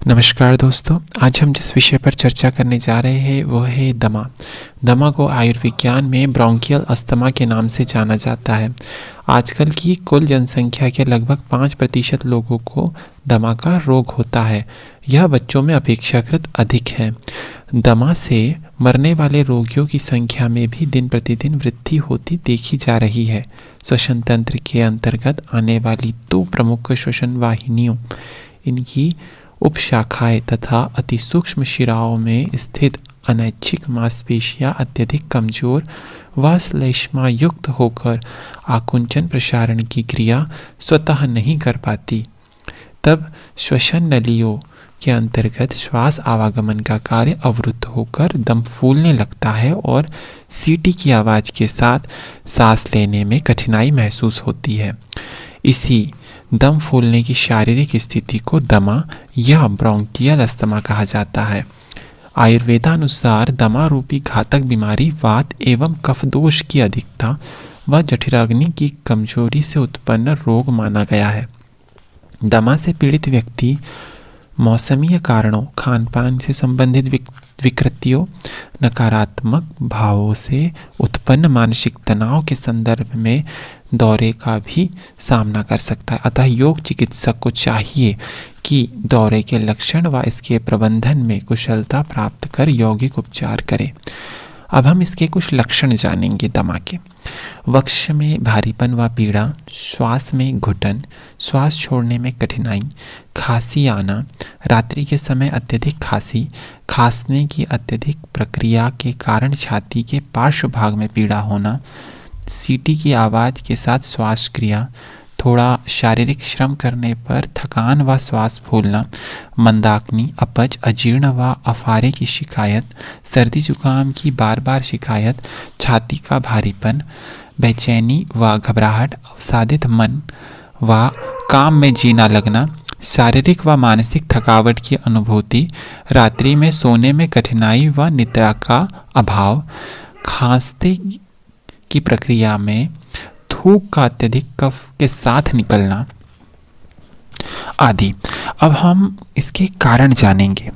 नमस्कार दोस्तों, आज हम जिस विषय पर चर्चा करने जा रहे हैं वो है दमा। दमा को आयुर्विज्ञान में ब्रोंकियल अस्थमा के नाम से जाना जाता है। आजकल की कुल जनसंख्या के लगभग 5% लोगों को दमा का रोग होता है। यह बच्चों में अपेक्षाकृत अधिक है। दमा से मरने वाले रोगियों की संख्या में भी दिन प्रतिदिन वृद्धि होती देखी जा रही है। श्वसन तंत्र के अंतर्गत आने वाली दो प्रमुख श्वसन वाहिनियों, इनकी उपशाखाएं तथा अति सूक्ष्म शिराओं में स्थित अनैच्छिक मांसपेशियां अत्यधिक कमजोर व श्लेष्मायुक्त होकर आकुंचन प्रसारण की क्रिया स्वतः नहीं कर पाती। तब श्वसन नलियों के अंतर्गत श्वास आवागमन का कार्य अवरुद्ध होकर दम फूलने लगता है और सीटी की आवाज के साथ सांस लेने में कठिनाई महसूस होती है। इसी दम फूलने की शारीरिक स्थिति को दमा या ब्रोंकियल अस्थमा कहा जाता है। आयुर्वेदानुसार दमा रूपी घातक बीमारी वात एवं कफ दोष की अधिकता व जठराग्नि की कमजोरी से उत्पन्न रोग माना गया है। दमा से पीड़ित व्यक्ति मौसमीय कारणों, खान पान से संबंधित विकृतियों, नकारात्मक भावों से उत्पन्न मानसिक तनाव के संदर्भ में दौरे का भी सामना कर सकता है। अतः योग चिकित्सक को चाहिए कि दौरे के लक्षण व इसके प्रबंधन में कुशलता प्राप्त कर यौगिक उपचार करें। अब हम इसके कुछ लक्षण जानेंगे दमा के। वक्ष में भारीपन व पीड़ा, श्वास में घुटन, श्वास छोड़ने में कठिनाई, खांसी आना, रात्रि के समय अत्यधिक खांसी, खांसने की अत्यधिक प्रक्रिया के कारण छाती के पार्श्व भाग में पीड़ा होना, सीटी की आवाज़ के साथ श्वास क्रिया, थोड़ा शारीरिक श्रम करने पर थकान व श्वास फूलना, मंदाग्नि, अपच, अजीर्ण व अफारे की शिकायत, सर्दी जुकाम की बार बार शिकायत, छाती का भारीपन, बेचैनी व घबराहट, अवसादित मन व काम में जीना लगना, शारीरिक व मानसिक थकावट की अनुभूति, रात्रि में सोने में कठिनाई व निद्रा का अभाव, खांसते की प्रक्रिया में थूक का अत्यधिक कफ के साथ निकलना आदि। अब हम इसके कारण जानेंगे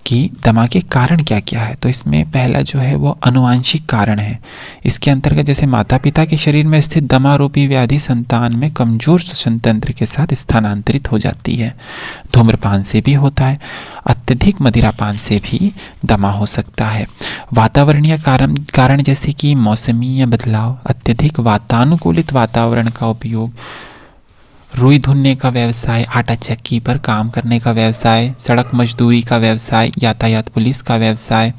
कि दमा के कारण क्या क्या है। तो इसमें पहला जो है वो आनुवांशिक कारण है। इसके अंतर्गत जैसे माता पिता के शरीर में स्थित दमा रूपी व्याधि संतान में कमजोर श्वसन तंत्र के साथ स्थानांतरित हो जाती है। धूम्रपान से भी होता है। अत्यधिक मदिरापान से भी दमा हो सकता है। वातावरणीय कारण जैसे कि मौसमीय बदलाव, अत्यधिक वातानुकूलित वातावरण का उपयोग, रुई धुनने का व्यवसाय, आटा चक्की पर काम करने का व्यवसाय, सड़क मजदूरी का व्यवसाय, यातायात पुलिस का व्यवसाय,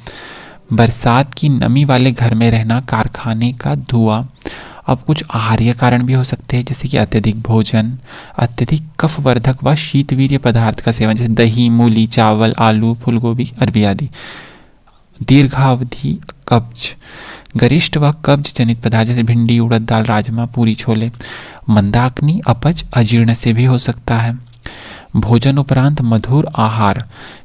बरसात की नमी वाले घर में रहना, कारखाने का धुआं। अब कुछ आहारीय कारण भी हो सकते हैं जैसे कि अत्यधिक भोजन, अत्यधिक कफवर्धक व शीतवीर्य पदार्थ का सेवन जैसे दही, मूली, चावल, आलू, फूलगोभी, अरबी आदि। दीर्घावधि कब्ज, गरिष्ठ व कब्ज जनित पदार्थ जैसे भिंडी, उड़द दाल, राजमा, पूरी, छोले। मंदाग्नि, अपच, अजीर्ण से भी हो सकता है। भोजन उपरांत मधुर आहार,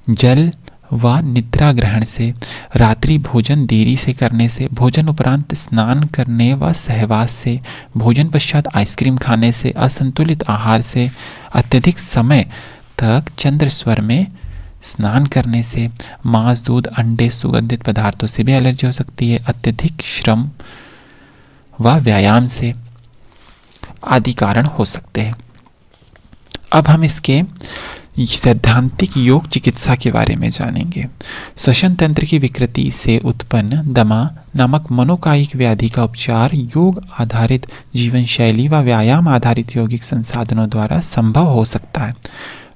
जल व निद्रा ग्रहण से, रात्रि भोजन देरी से करने से, भोजन उपरांत स्नान करने व सहवास से, भोजन पश्चात आइसक्रीम खाने से, असंतुलित आहार से, अत्यधिक समय तक चंद्र स्वर में स्नान करने से, मांस, दूध, अंडे, सुगंधित पदार्थों से भी एलर्जी हो सकती है, अत्यधिक श्रम व व्यायाम से आदि कारण हो सकते हैं। अब हम इसके सैद्धांतिक योग चिकित्सा के बारे में जानेंगे। श्वसन तंत्र की विकृति से उत्पन्न दमा नामक मनोकायिक व्याधि का उपचार योग आधारित जीवन शैली व व्यायाम आधारित यौगिक संसाधनों द्वारा संभव हो सकता है।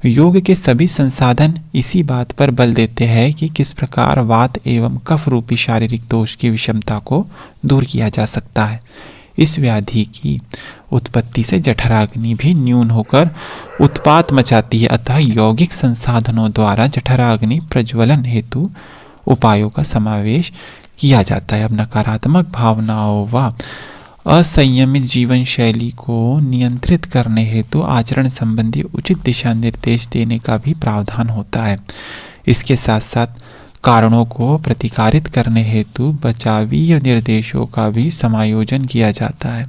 योग के सभी संसाधन इसी बात पर बल देते हैं कि किस प्रकार वात एवं कफ रूपी शारीरिक दोष की विषमता को दूर किया जा सकता है। इस व्याधि की उत्पत्ति से जठराग्नि भी न्यून होकर उत्पात मचाती है। अतः यौगिक संसाधनों द्वारा जठराग्नि प्रज्वलन हेतु उपायों का समावेश किया जाता है। अब नकारात्मक भावनाओं व असंयमित जीवन शैली को नियंत्रित करने हेतु आचरण संबंधी उचित दिशा निर्देश देने का भी प्रावधान होता है। इसके साथ साथ कारणों को प्रतिकारित करने हेतु बचावीय निर्देशों का भी समायोजन किया जाता है।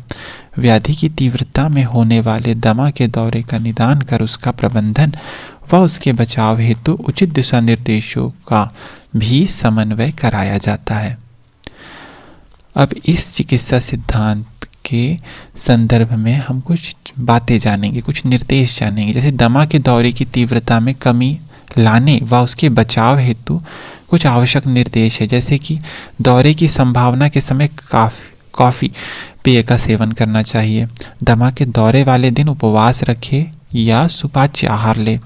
व्याधि की तीव्रता में होने वाले दमा के दौरे का निदान कर उसका प्रबंधन व उसके बचाव हेतु उचित दिशा निर्देशों का भी समन्वय कराया जाता है। अब इस चिकित्सा सिद्धांत के संदर्भ में हम कुछ बातें जानेंगे, कुछ निर्देश जानेंगे। जैसे दमा के दौरे की तीव्रता में कमी लाने व उसके बचाव हेतु कुछ आवश्यक निर्देश है, जैसे कि दौरे की संभावना के समय कॉफ़ी पेय का सेवन करना चाहिए। दमा के दौरे वाले दिन उपवास रखे या सुपाच्य आहार ले।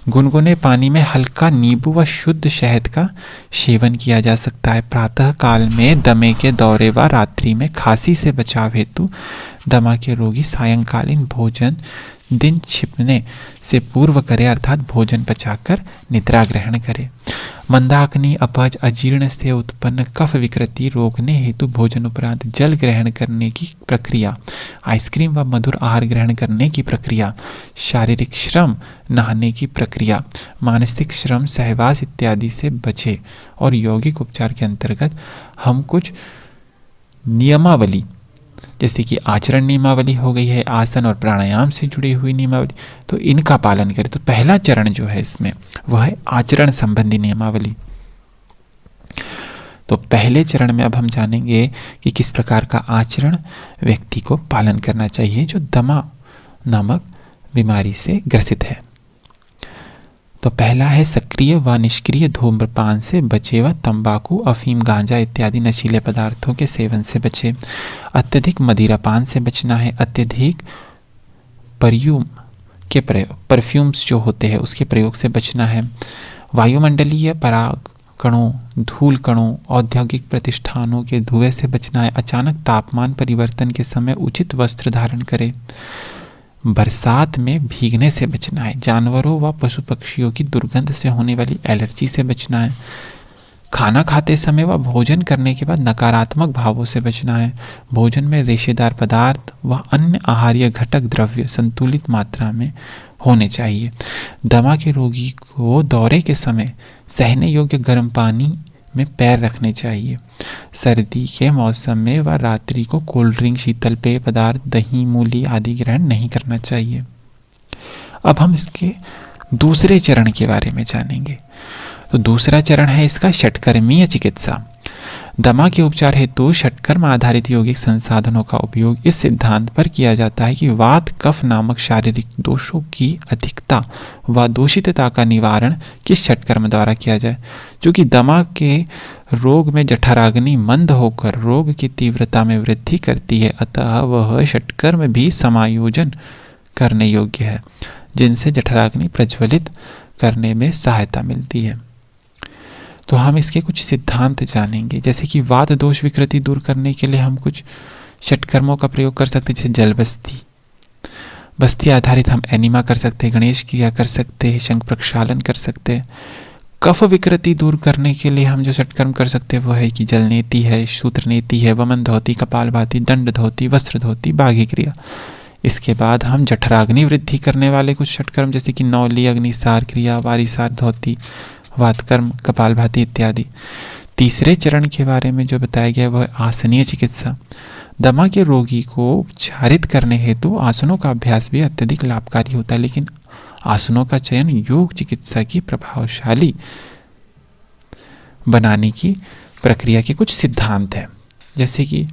गुनगुने पानी में हल्का नींबू व शुद्ध शहद का सेवन किया जा सकता है। प्रातः काल में दमे के दौरे व रात्रि में खांसी से बचाव हेतु दमा के रोगी सायंकालीन भोजन दिन छिपने से पूर्व करे, अर्थात भोजन पचाकर निद्रा ग्रहण करे। मंदाग्नि, अपच, अजीर्ण से उत्पन्न कफ विकृति रोकने हेतु भोजन उपरांत जल ग्रहण करने की प्रक्रिया, आइसक्रीम व मधुर आहार ग्रहण करने की प्रक्रिया, शारीरिक श्रम, नहाने की प्रक्रिया, मानसिक श्रम, सहवास इत्यादि से बचे। और यौगिक उपचार के अंतर्गत हम कुछ नियमावली, जैसे कि आचरण नियमावली हो गई है, आसन और प्राणायाम से जुड़ी हुई नियमावली, तो इनका पालन करें। तो पहला चरण जो है इसमें वह है आचरण संबंधी नियमावली। तो पहले चरण में अब हम जानेंगे कि किस प्रकार का आचरण व्यक्ति को पालन करना चाहिए जो दमा नामक बीमारी से ग्रसित है। तो पहला है सक्रिय व निष्क्रिय धूम्रपान से बचे व तंबाकू, अफीम, गांजा इत्यादि नशीले पदार्थों के सेवन से बचे। अत्यधिक मदिरापान से बचना है। अत्यधिक परफ्यूम्स जो होते हैं उसके प्रयोग से बचना है। वायुमंडलीय पराग कणों, धूल कणों, औद्योगिक प्रतिष्ठानों के धुएं से बचना है। अचानक तापमान परिवर्तन के समय उचित वस्त्र धारण करें। बरसात में भीगने से बचना है। जानवरों व पशु पक्षियों की दुर्गंध से होने वाली एलर्जी से बचना है। खाना खाते समय व भोजन करने के बाद नकारात्मक भावों से बचना है। भोजन में रेशेदार पदार्थ व अन्य आहारीय घटक द्रव्य संतुलित मात्रा में होने चाहिए। दमा के रोगी को दौरे के समय सहने योग्य गर्म पानी में पैर रखने चाहिए। सर्दी के मौसम में व रात्रि को कोल्ड ड्रिंक, शीतल पेय पदार्थ, दही, मूली आदि ग्रहण नहीं करना चाहिए। अब हम इसके दूसरे चरण के बारे में जानेंगे। तो दूसरा चरण है इसका षटकर्मीय चिकित्सा। दमा के उपचार हेतु षटकर्म आधारित यौगिक संसाधनों का उपयोग इस सिद्धांत पर किया जाता है कि वात, कफ नामक शारीरिक दोषों की अधिकता व दूषितता का निवारण किस षटकर्म द्वारा किया जाए। चूँकि दमा के रोग में जठराग्नि मंद होकर रोग की तीव्रता में वृद्धि करती है, अतः वह षटकर्म भी समायोजन करने योग्य है जिनसे जठराग्नि प्रज्वलित करने में सहायता मिलती है। तो हम इसके कुछ सिद्धांत जानेंगे, जैसे कि वात दोष विकृति दूर करने के लिए हम कुछ षटकर्मों का प्रयोग कर सकते हैं, जैसे जल बस्ती आधारित हम एनिमा कर सकते हैं, गणेश क्रिया कर सकते हैं, शंख प्रक्षालन कर सकते हैं। कफ विकृति दूर करने के लिए हम जो षटकर्म कर सकते हैं वो है कि जल नेति है, सूत्र नेति है, वमन धोती, कपालभाति, दंड धोती, वस्त्र धोती, बाघी क्रिया। इसके बाद हम जठराग्नि वृद्धि करने वाले कुछ षटकर्म जैसे कि नौली, अग्निसार क्रिया, वारिसार धोती, वातकर्म, कपालभाति इत्यादि। तीसरे चरण के बारे में जो बताया गया वह आसनीय चिकित्सा। दमा के रोगी को उपचारित करने हेतु आसनों का अभ्यास भी अत्यधिक लाभकारी होता है, लेकिन आसनों का चयन योग चिकित्सा की प्रभावशाली बनाने की प्रक्रिया के कुछ सिद्धांत हैं। जैसे कि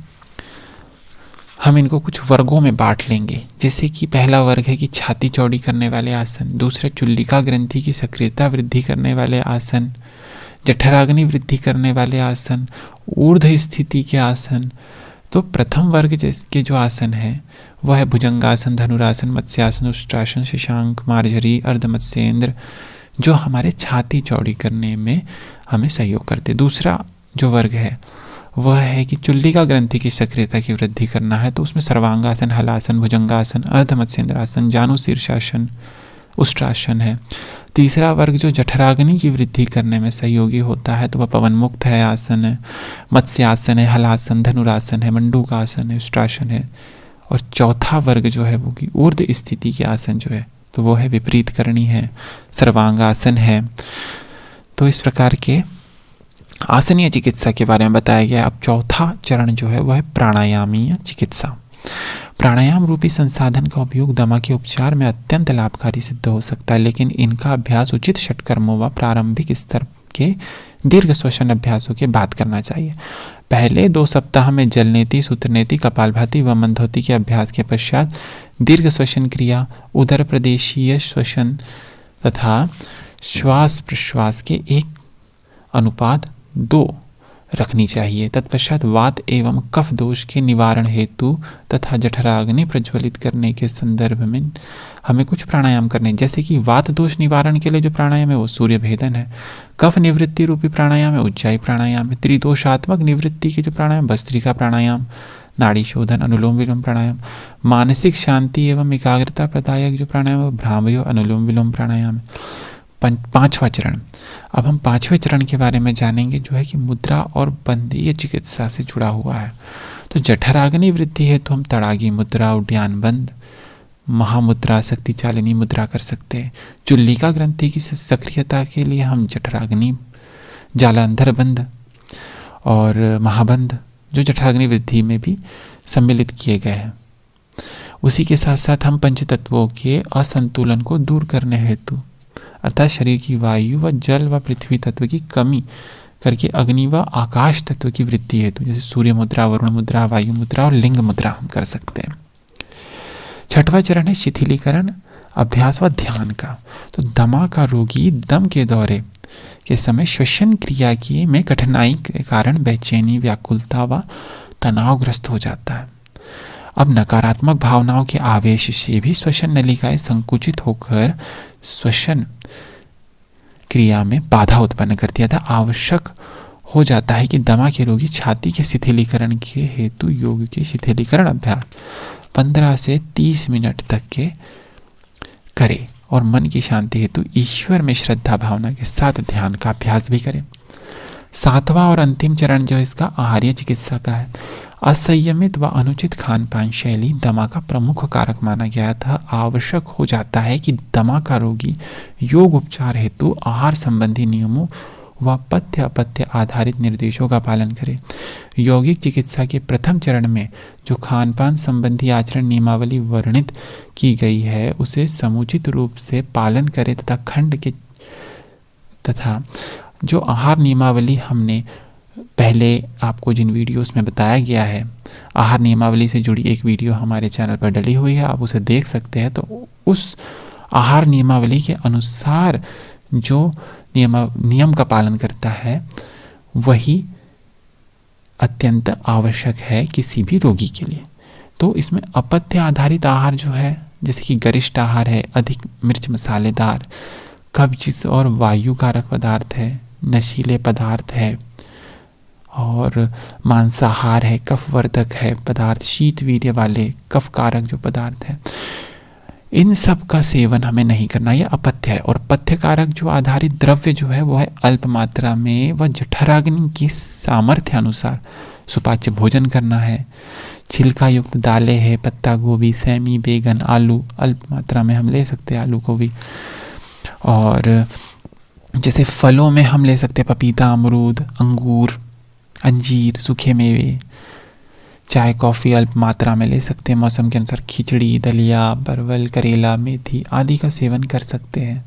हम इनको कुछ वर्गों में बांट लेंगे, जैसे कि पहला वर्ग है कि छाती चौड़ी करने वाले आसन, दूसरा चुल्लिका ग्रंथि की सक्रियता वृद्धि करने वाले आसन, जठराग्नि वृद्धि करने वाले आसन, ऊर्ध्व स्थिति के आसन। तो प्रथम वर्ग के जो आसन है वह है भुजंगासन, धनुरासन, मत्स्यासन, उष्ट्रासन, शशांक, मार्जरी, अर्धमत्स्येंद्र, जो हमारे छाती चौड़ी करने में हमें सहयोग करते। दूसरा जो वर्ग है वह है कि चुल्लिका ग्रंथि की सक्रियता की वृद्धि करना है, तो उसमें सर्वांगासन, हलासन, भुजंगासन, अर्धमत्स्येंद्रासन, जानु शीर्षासन, उष्ट्रासन है। तीसरा वर्ग जो जठराग्नि की वृद्धि करने में सहयोगी होता है तो वह पवन मुक्त है आसन है, मत्स्यासन है, हलासन, धनुरासन है, मंडूकासन है, उष्ट्रासन है। और चौथा वर्ग जो है वो कि ऊर्ध्व स्थिति के आसन जो है तो वो है विपरीत करणी है, सर्वांगासन है। तो इस प्रकार के आसनीय चिकित्सा के बारे में बताया गया है। अब चौथा चरण जो है वह है प्राणायामीय चिकित्सा। प्राणायाम रूपी संसाधन का उपयोग दमा के उपचार में अत्यंत लाभकारी सिद्ध हो सकता है, लेकिन इनका अभ्यास उचित षटकर्मों व प्रारंभिक स्तर के दीर्घ श्वसन अभ्यासों के बाद करना चाहिए। पहले 2 सप्ताह में जलनेति, सूत्रनेति, कपालभाति व मंदोति के अभ्यास के पश्चात दीर्घ श्वसन क्रिया, उदर प्रदेशीय श्वसन तथा श्वास प्रश्वास के 1:2 रखनी चाहिए। तत्पश्चात वात एवं कफ दोष के निवारण हेतु तथा जठराग्नि प्रज्वलित करने के संदर्भ में हमें कुछ प्राणायाम करने, जैसे कि वात दोष निवारण के लिए जो प्राणायाम है वो सूर्य भेदन है, कफ निवृत्ति रूपी प्राणायाम है उज्जाई प्राणायाम है, त्रिदोषात्मक निवृत्ति के जो प्राणायाम भस्त्रिका प्राणायाम, नाड़ी शोधन, अनुलोम विलोम प्राणायाम, मानसिक शांति एवं एकाग्रता प्रदायक जो प्राणायाम है भ्रामरी अनुलोम विलोम प्राणायाम है। 5वां चरण। अब हम 5वें चरण के बारे में जानेंगे, जो है कि मुद्रा और बंदीय चिकित्सा से जुड़ा हुआ है। तो जठराग्नि वृद्धि है तो हम तड़ागी मुद्रा, उड्डयन बंद, महामुद्रा, शक्ति चालिनी मुद्रा कर सकते हैं। चुल्लिका ग्रंथि की सक्रियता के लिए हम जठराग्नि, जालांधर बंद और महाबंद जो जठराग्नि वृद्धि में भी सम्मिलित किए गए हैं। उसी के साथ साथ हम पंचतत्वों के असंतुलन को दूर करने हेतु, अर्थात शरीर की वायु व जल व पृथ्वी तत्व की कमी करके अग्नि व आकाश तत्व की वृद्धि हेतु, जैसे सूर्य मुद्रा, वरुण मुद्रा, वायु मुद्रा और लिंग मुद्रा हम कर सकते हैं। 6वां चरण है शिथिलीकरण अभ्यास व ध्यान का। तो दमा का रोगी दम के दौरे के समय श्वसन क्रिया की में कठिनाई के कारण बेचैनी, व्याकुलता व तनावग्रस्त हो जाता है। अब नकारात्मक भावनाओं के आवेश से भी श्वसन नलिकाएं संकुचित होकर श्वसन क्रिया में बाधा उत्पन्न करती है। आवश्यक हो जाता है कि दमा के रोगी छाती के शिथिलीकरण के हेतु योग के शिथिलीकरण अभ्यास 15 से 30 मिनट तक के करे और मन की शांति हेतु ईश्वर में श्रद्धा भावना के साथ ध्यान का अभ्यास भी करें। 7वां और अंतिम चरण जो इसका आहार्य चिकित्सा का है। असंयमित व अनुचित खान पान शैली दमा का प्रमुख कारक माना गया था। आवश्यक हो जाता है कि दमा का रोगी योग उपचार हेतु आहार संबंधी नियमों व पथ्य अपथ्य आधारित निर्देशों का पालन करे। यौगिक चिकित्सा के प्रथम चरण में जो खान पान संबंधी आचरण नियमावली वर्णित की गई है उसे समुचित रूप से पालन करे तथा जो आहार नियमावली हमने पहले आपको जिन वीडियोस में बताया गया है, आहार नियमावली से जुड़ी एक वीडियो हमारे चैनल पर डली हुई है, आप उसे देख सकते हैं। तो उस आहार नियमावली के अनुसार जो नियम का पालन करता है वही अत्यंत आवश्यक है किसी भी रोगी के लिए। तो इसमें अपथ्य आधारित आहार जो है, जैसे कि गरिष्ठ आहार है, अधिक मिर्च मसालेदार, कब्ज और वायु कारक पदार्थ है, नशीले पदार्थ है और मांसाहार है, कफवर्धक है पदार्थ, शीत वीर्य वाले कफ कारक जो पदार्थ है, इन सब का सेवन हमें नहीं करना, यह अपथ्य है। और पथ्य कारक जो आधारित द्रव्य जो है वो है अल्प मात्रा में व जठराग्नि की सामर्थ्य अनुसार सुपाच्य भोजन करना है। छिलका युक्त दालें है, पत्ता गोभी, सेमी, बैगन, आलू अल्प मात्रा में हम ले सकते हैं, आलू को भी। और जैसे फलों में हम ले सकते हैं पपीता, अमरूद, अंगूर, अंजीर, सूखे मेवे। चाय कॉफ़ी अल्प मात्रा में ले सकते हैं, मौसम के अनुसार खिचड़ी, दलिया, परवल, करेला, मेथी आदि का सेवन कर सकते हैं।